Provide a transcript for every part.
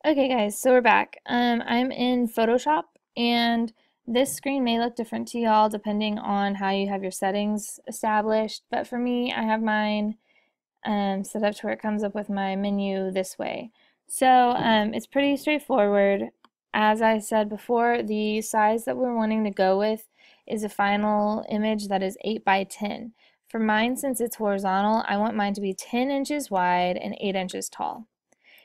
Okay guys, so we're back. I'm in Photoshop and this screen may look different to y'all depending on how you have your settings established, but for me, I have mine set up to where it comes up with my menu this way. So it's pretty straightforward. As I said before, the size that we're wanting to go with is a final image that is 8 by 10. For mine, since it's horizontal, I want mine to be 10 inches wide and 8 inches tall.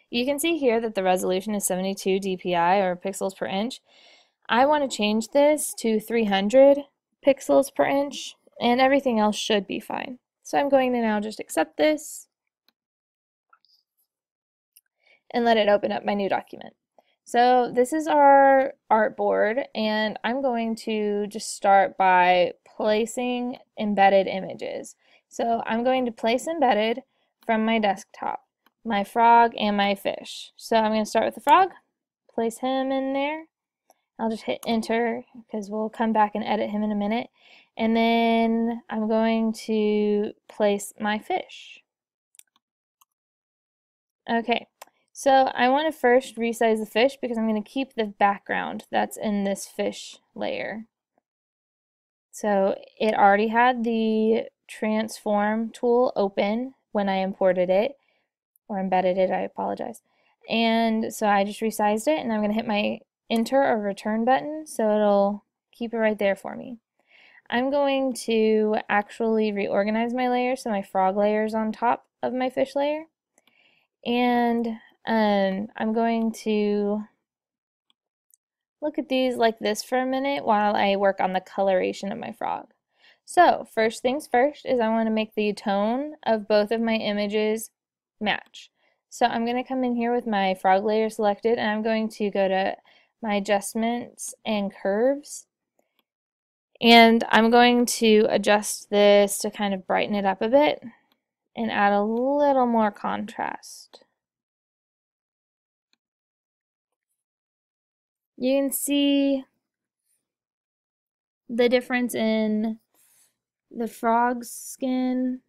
You can see here that the resolution is 72 dpi or pixels per inch. I want to change this to 300 pixels per inch and everything else should be fine. So I'm going to now just accept this and let it open up my new document. So this is our artboard and I'm going to just start by placing embedded images. So I'm going to place embedded from my desktop, my frog and my fish. So I'm going to start with the frog, place him in there. I'll just hit enter because we'll come back and edit him in a minute. And then I'm going to place my fish. Okay, so I want to first resize the fish because I'm going to keep the background that's in this fish layer. So it already had the transform tool open when I imported it, or embedded it, I apologize. And so I just resized it and I'm going to hit my enter or return button so it'll keep it right there for me. I'm going to actually reorganize my layers so my frog layer is on top of my fish layer. And I'm going to look at these like this for a minute while I work on the coloration of my frog. So first things first is I want to make the tone of both of my images match. So I'm going to come in here with my frog layer selected and I'm going to go to my adjustments and curves. And I'm going to adjust this to kind of brighten it up a bit and add a little more contrast. You can see the difference in the frog's skin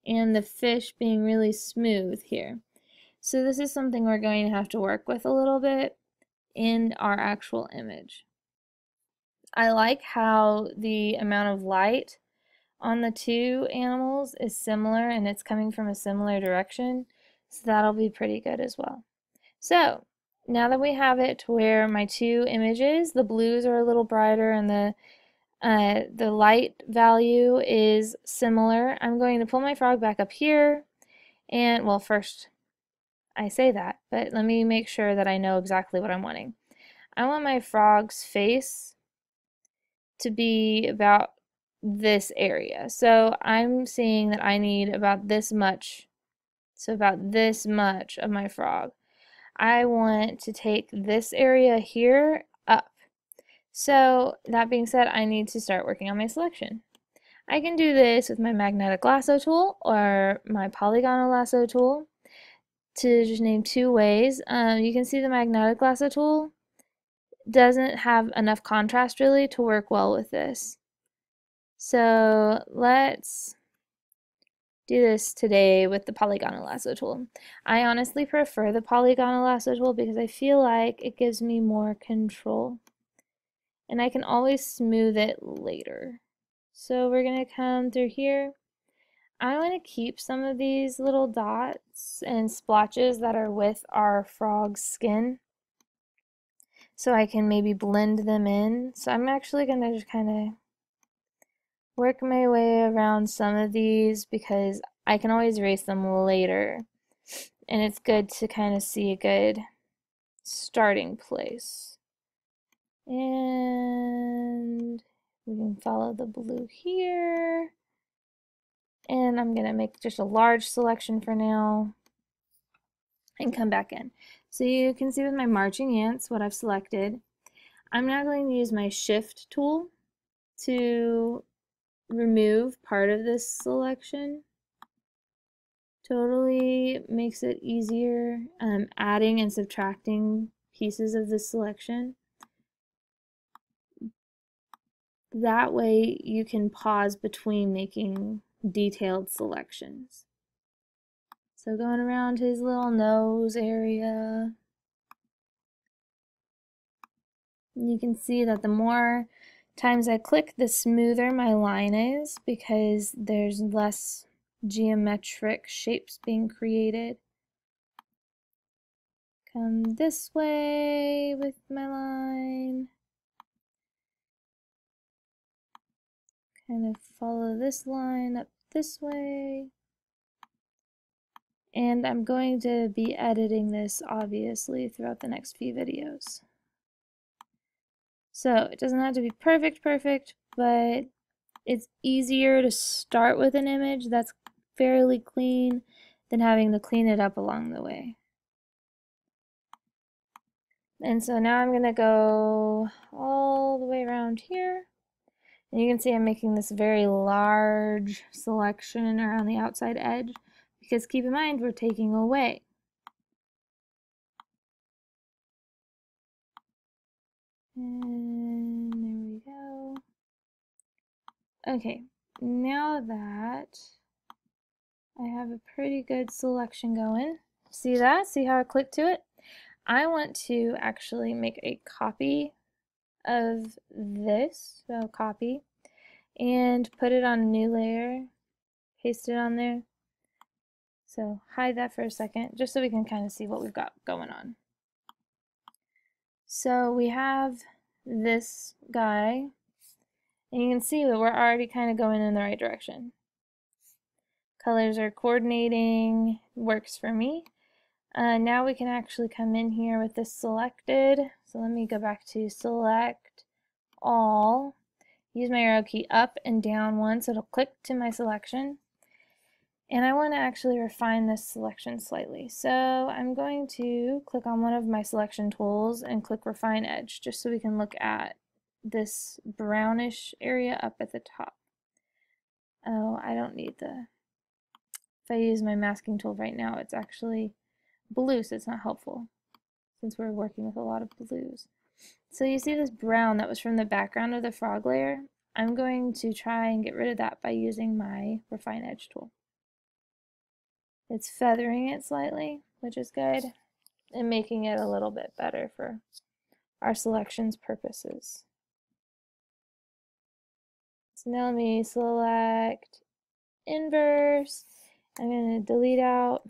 and the fish being really smooth here. So this is something we're going to have to work with a little bit in our actual image. I like how the amount of light on the two animals is similar and it's coming from a similar direction, so that'll be pretty good as well. So now that we have it to where my two images, the blues are a little brighter and the light value is similar, I'm going to pull my frog back up here and, well, first I say that, but let me make sure that I know exactly what I'm wanting. I want my frog's face to be about this area. So I'm seeing that I need about this much, so about this much of my frog. I want to take this area here up. So that being said, I need to start working on my selection. I can do this with my magnetic lasso tool or my polygonal lasso tool, to just name two ways. You can see the magnetic lasso tool doesn't have enough contrast really to work well with this. So let's do this today with the polygonal lasso tool. I honestly prefer the polygonal lasso tool because I feel like it gives me more control. And I can always smooth it later. So we're going to come through here. I want to keep some of these little dots and splotches that are with our frog's skin so I can maybe blend them in. So I'm actually going to just kind of work my way around some of these because I can always erase them later. And it's good to kind of see a good starting place. And we can follow the blue here. And I'm going to make just a large selection for now and come back in. So you can see with my marching ants what I've selected. I'm now going to use my shift tool to remove part of this selection. Totally makes it easier adding and subtracting pieces of the selection. That way you can pause between making detailed selections. So going around his little nose area, You can see that the more times I click, the smoother my line is because there's less geometric shapes being created. Come this way with my line. Kind of follow this line up this way. And I'm going to be editing this obviously throughout the next few videos. So it doesn't have to be perfect, but it's easier to start with an image that's fairly clean than having to clean it up along the way. And so now I'm going to go all the way around here. And you can see I'm making this very large selection around the outside edge because keep in mind we're taking away. And there we go. Okay, now that I have a pretty good selection going, see that? See how I click to it? I want to actually make a copy of this, so copy, and put it on a new layer, paste it on there. So hide that for a second, just so we can kind of see what we've got going on. So we have this guy, and you can see that we're already kind of going in the right direction. Colors are coordinating, works for me. Now we can actually come in here with this selected. So let me go back to select all. Use my arrow key up and down one so it'll click to my selection. And I want to actually refine this selection slightly. So I'm going to click on one of my selection tools and click Refine Edge just so we can look at this brownish area up at the top. Oh, I don't need the... If I use my masking tool right now, it's actually blue, so it's not helpful since we're working with a lot of blues. So you see this brown that was from the background of the frog layer? I'm going to try and get rid of that by using my Refine Edge tool. It's feathering it slightly, which is good, and making it a little bit better for our selections purposes. So now let me select inverse. I'm going to delete out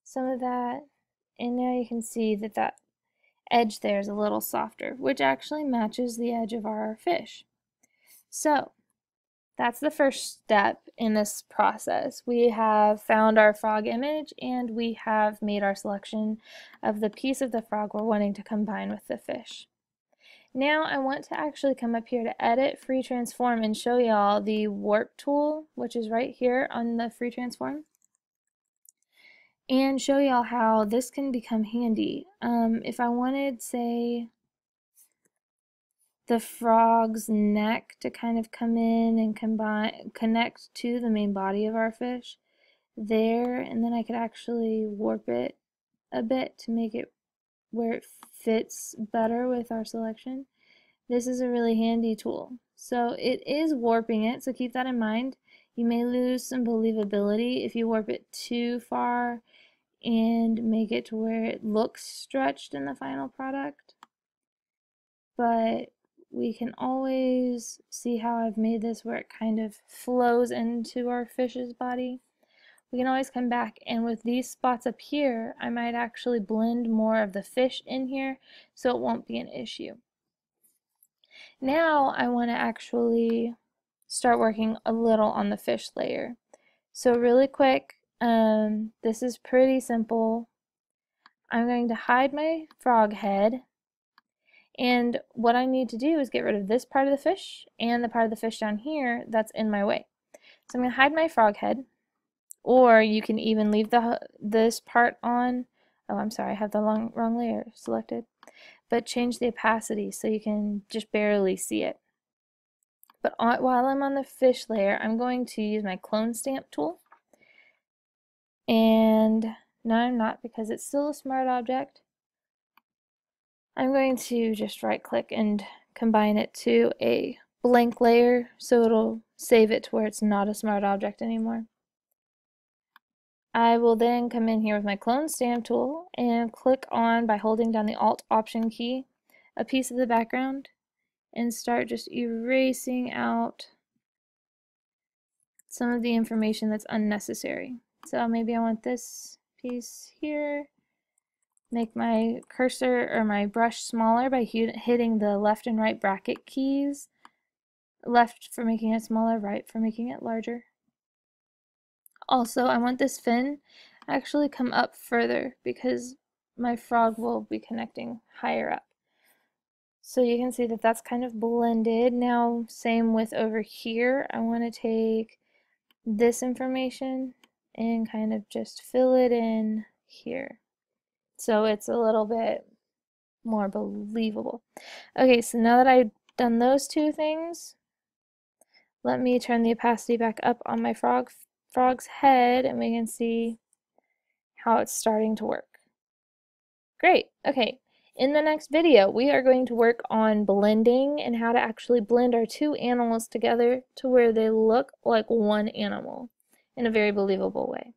some of that, and now you can see that that edge there is a little softer, which actually matches the edge of our fish. So that's the first step in this process. We have found our frog image and we have made our selection of the piece of the frog we're wanting to combine with the fish. Now I want to actually come up here to edit free transform and show y'all the warp tool, which is right here on the free transform, and show y'all how this can become handy. If I wanted, say, the frog's neck to kind of come in and connect to the main body of our fish there, and then I could actually warp it a bit to make it where it fits better with our selection. This is a really handy tool. So it is warping it, so keep that in mind. You may lose some believability if you warp it too far and make it to where it looks stretched in the final product. But we can always see how I've made this where it kind of flows into our fish's body. We can always come back, and with these spots up here, I might actually blend more of the fish in here so it won't be an issue. Now I want to actually start working a little on the fish layer. So really quick, this is pretty simple. I'm going to hide my frog head, and what I need to do is get rid of this part of the fish and the part of the fish down here that's in my way. So I'm going to hide my frog head, or you can even leave this part on. Oh, I'm sorry, I have the wrong layer selected. But change the opacity so you can just barely see it. But while I'm on the fish layer, I'm going to use my clone stamp tool. And no, I'm not, because it's still a smart object. I'm going to just right click and combine it to a blank layer so it'll save it to where it's not a smart object anymore. I will then come in here with my clone stamp tool and click on, by holding down the Alt Option key, a piece of the background and start just erasing out some of the information that's unnecessary. So maybe I want this piece here. Make my cursor or my brush smaller by hitting the left and right bracket keys. Left for making it smaller, right for making it larger. Also, I want this fin actually come up further because my frog will be connecting higher up. So you can see that that's kind of blended. Now, same with over here. I want to take this information and kind of just fill it in here. So it's a little bit more believable. Okay, so now that I've done those two things, let me turn the opacity back up on my frog's head and we can see how it's starting to work. Great, okay. In the next video, we are going to work on blending and how to actually blend our two animals together to where they look like one animal in a very believable way.